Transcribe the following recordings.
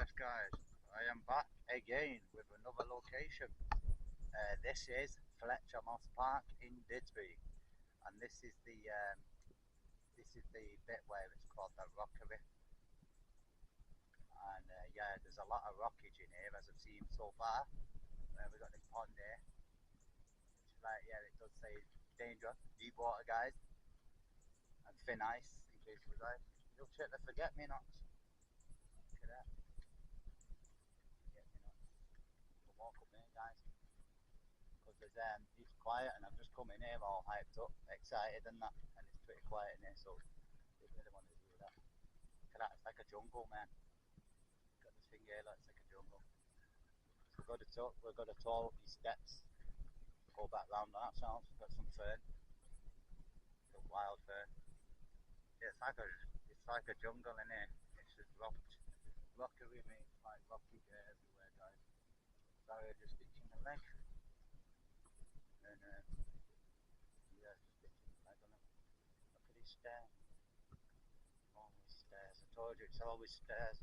Yes guys, I am back again with another location. This is Fletcher Park in Didsbury, and this is the bit where it's called the Rockery. And yeah, there's a lot of rockage in here as I've seen so far. We've got this pond here, which is like, yeah, it does say danger, deep water guys, and thin ice in case you like. You'll check the forget-me-nots. Look at that, forget-me-nots. We'll walk up there guys. Because it's quiet and I've just come in here all hyped up, excited and that, and it's pretty quiet in here, so I didn't really want to do that. Look at that, it's like a jungle, man. Got this thing here, like it's like a jungle. So we've got to tour up these steps, go back round on ourselves. Got some fern, some wild fern. Yeah, it's like a jungle in here. It's just rocky with me, like rocky everywhere, guys. Sorry, just itching the leg. And yeah, just itching the leg on it. Look at these stairs. Always stairs. I told you it's always stairs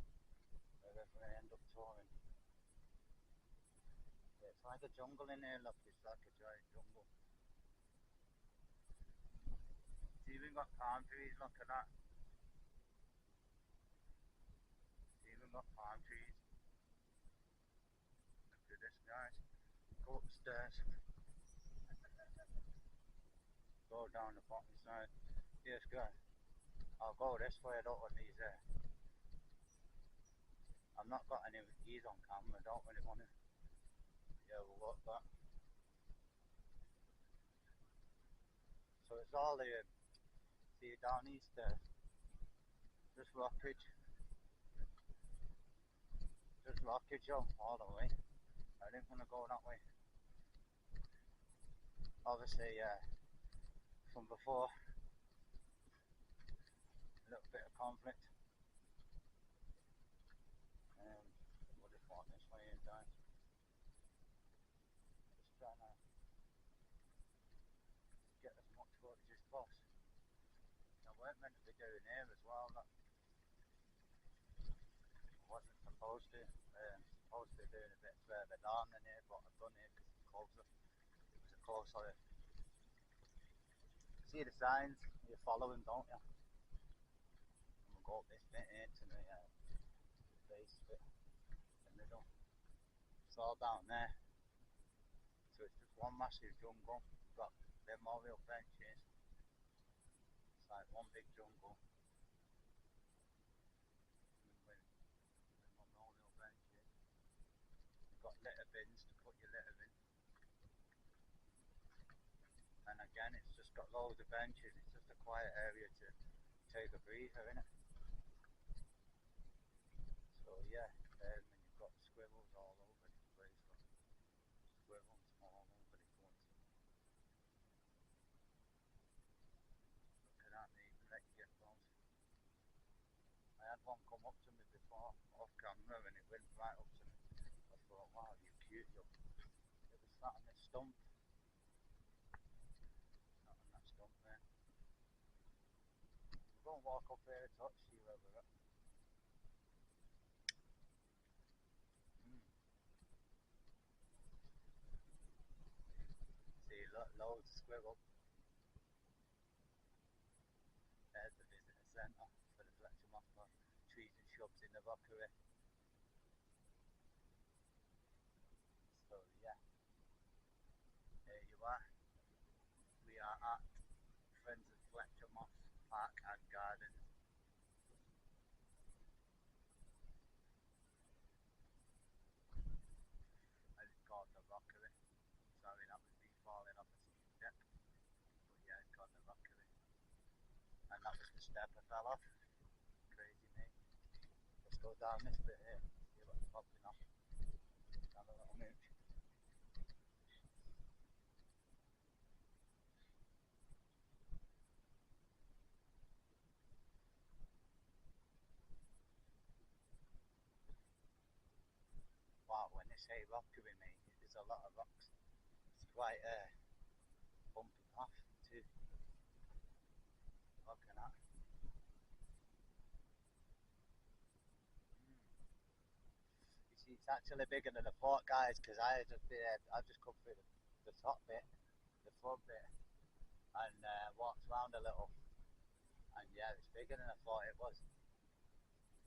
wherever I end up touring. Yeah, it's like a jungle in here, look, it's like a giant jungle. It's even got palm trees, look at that. It's even got palm trees. Look at this guys. Go upstairs. Go down the bottom side. Yes guys. I'll go this way, I don't want these there. I've not got any of these on camera, I don't really want to. Yeah, we'll look that. So it's all the see down these stairs. Just rockage. Just rockage all the way. I didn't want to go that way. Obviously, from before, a little bit of conflict. We'll just walk this way in, guys. Just trying to get as much footage as possible. I weren't meant to be doing here as well. That I wasn't supposed to. Supposed to be doing a bit further down than here, but I've done it because it's closer. It was a closer. See the signs? You follow them, don't you? And we'll go up this bit here to the base bit, the middle. It's all down there. So it's just one massive jungle. We've got memorial benches. It's like one big jungle. With memorial benches. You've got litter bins to put your litter in. And again, it's just got loads of benches. It's just a quiet area to take a breather, innit? So yeah, and you've got squirrels all over the place. Look. Squirrels all over the place. Look at that, they even let you get close. I had one come up to me before, off camera, and it went right up to me. I thought, wow, you're cute, look. It was sat on this stump. Sat on that stump there. We'll go and walk up here a touch, see where we're at. See, loads of squirrel. There's the visitor centre for the Fletcher Park. Trees and shrubs in the Rockery. So yeah, there you are. We are at Friends of Fletcher Park and Gardens. And it's called the Rockery. Sorry, that was me falling off a steep step. But yeah, it's called the Rockery. And that was the step I fell off. Crazy me. Let's go down this bit here. See what's popping off. Have a little mooch. Wow, when they say Rockery, mate, there's a lot of rocks. It's quite a bumpy path too. Look at that. It's actually bigger than I thought, guys, because I've just come through the top bit, the front bit, and walked around a little. And yeah, it's bigger than I thought it was.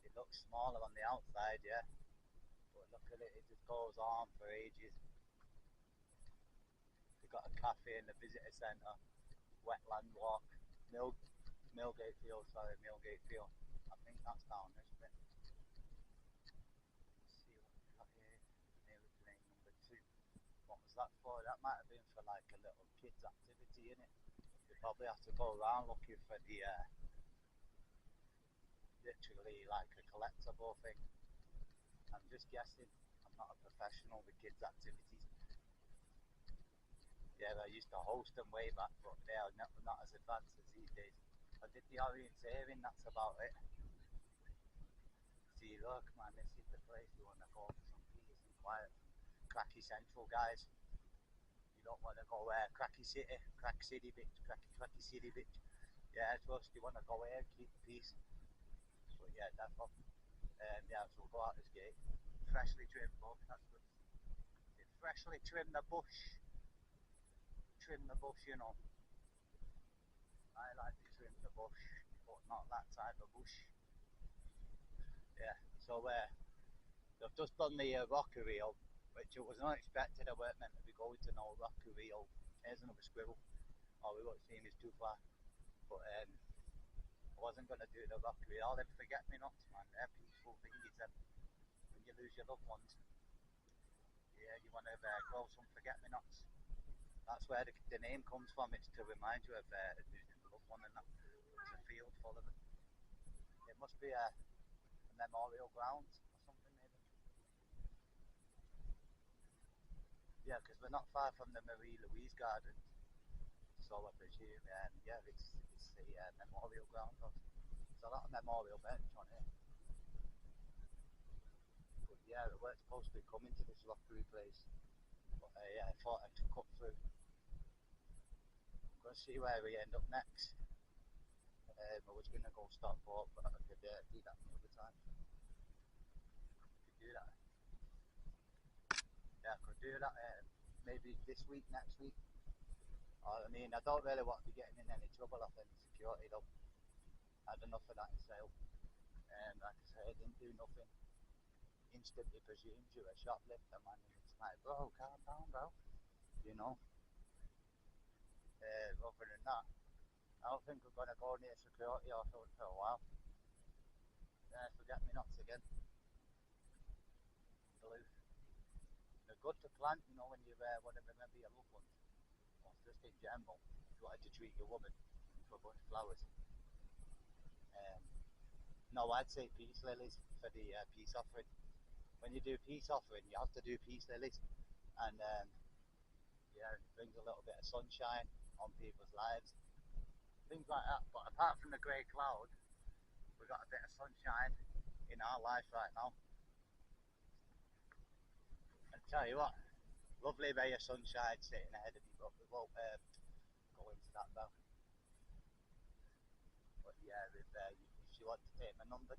It looks smaller on the outside, yeah. But look at it, it just goes on for ages. They've got a cafe in the visitor centre, wetland walk, Millgate Field, sorry, Millgate Field. I think that's down this bit. Let's see what we've got here. Nearly lane number 2. What was that for? That might have been for like a little kids activity in it. You probably have to go around looking for the literally like a collectible thing. I'm just guessing. I'm not a professional with kids activities. Yeah, I used to host them way back, but they are not as advanced as these days. I did the orienteering, that's about it. See, look, man, this is the place you want to go for some peace and quiet. Cracky Central, guys. You don't want to go Cracky City, Crack City bitch, Cracky City bitch. Yeah, trust you want to go here, keep the peace. But yeah, definitely. Yeah, so we'll go out this gate. Freshly trimmed, look, that's good. It freshly trimmed the bush. Trim the bush, you know. I like to trim the bush, but not that type of bush. Yeah, so they've just done the rocker reel, which it was not expected. I weren't meant to be going to no rocker reel. There's another squirrel. Oh, we won't see him, he's too far. But I wasn't going to do the rocker reel. All them forget-me-nots, man. They're peaceful thingies, them. When you lose your loved ones, yeah, you want to grow some forget-me-nots. That's where the name comes from. It's to remind you of losing a loved one, and that. It's a field full of them. It must be a memorial ground or something, maybe. Yeah, because we're not far from the Marie Louise Garden, so I presume, yeah, it's the memorial ground. There's a lot of memorial bench on here. But yeah, we weren't supposed to be coming to this rockery place, but yeah, I thought I'd cut through. I'm going to see where we end up next. I was going to go Stockport, but I could do that another time. Could do that. Yeah, I could do that maybe this week, next week. I mean, I don't really want to be getting in any trouble off any security though. I had enough of that in sale. Like I said, I didn't do nothing. Instantly presumes you're a shoplifter, man, and it's like, bro, calm down, bro. You know. Other than that, I don't think we're going to go near security or something for a while. Forget-me-nots again. Blue. They're good to plant, you know, when you want to remember your loved ones. Or just in general, if you wanted to treat your woman to a bunch of flowers. No, I'd say peace lilies for the peace offering. When you do peace offering, you have to do peace lilies. And yeah, it brings a little bit of sunshine on people's lives. Things like that. But apart from the grey cloud, we've got a bit of sunshine in our life right now. And tell you what, lovely ray of sunshine sitting ahead of me, but we won't go into that though. But yeah, if you want to take my number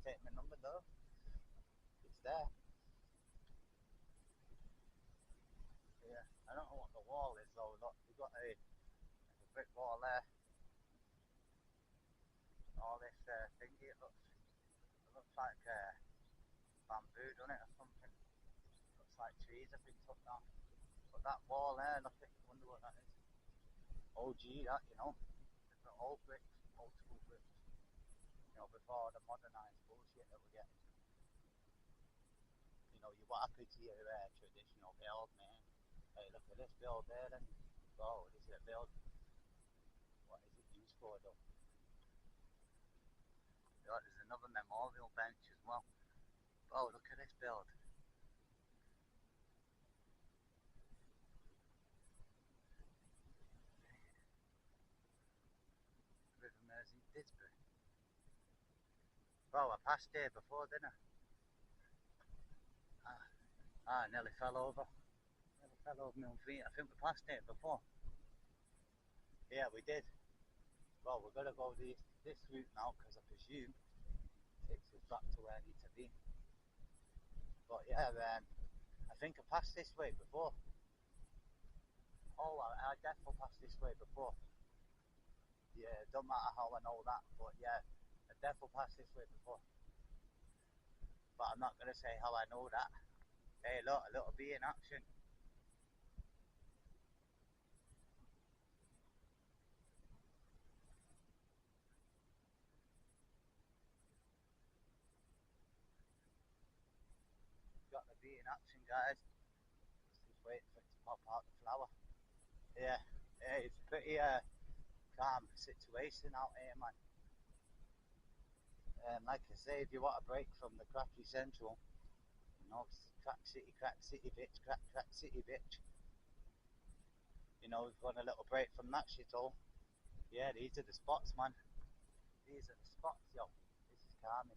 though. It's there. Yeah, I don't know what the wall is though. Look, we've got a brick wall there. All this thingy, it looks like bamboo, doesn't it, or something? Looks like trees have been took down. But that wall there, look, I wonder what that is. OG, that, you know. Different old bricks, old school bricks. You know, before the modernised bullshit that we're getting. You know, you walk into your traditional build, man. Hey, look at this build there, and oh, is it a build? What is it used for, though? Oh, there's another memorial bench as well. Oh, look at this build. River Mersey, Didsbury. Oh, I passed here before, didn't I? I nearly fell over. Nearly fell over my own feet. I think we passed it before. Yeah, we did. Well, we're going to go this route now because I presume it takes us back to where I need to be. But yeah, think I passed this way before. Oh, I definitely passed this way before. Yeah, it don't matter how I know that, but yeah, I definitely passed this way before. But I'm not gonna say how I know that. Hey, look, a little bee in action. Got the bee in action, guys. Just waiting for it to pop out the flower. Yeah, yeah, it's a pretty calm situation out here, man. Like I say, if you want a break from the cracky central, you know, crack city bitch, crack city bitch. You know, if you want a little break from that shit all, yeah, these are the spots, man. These are the spots, yo. This is calming.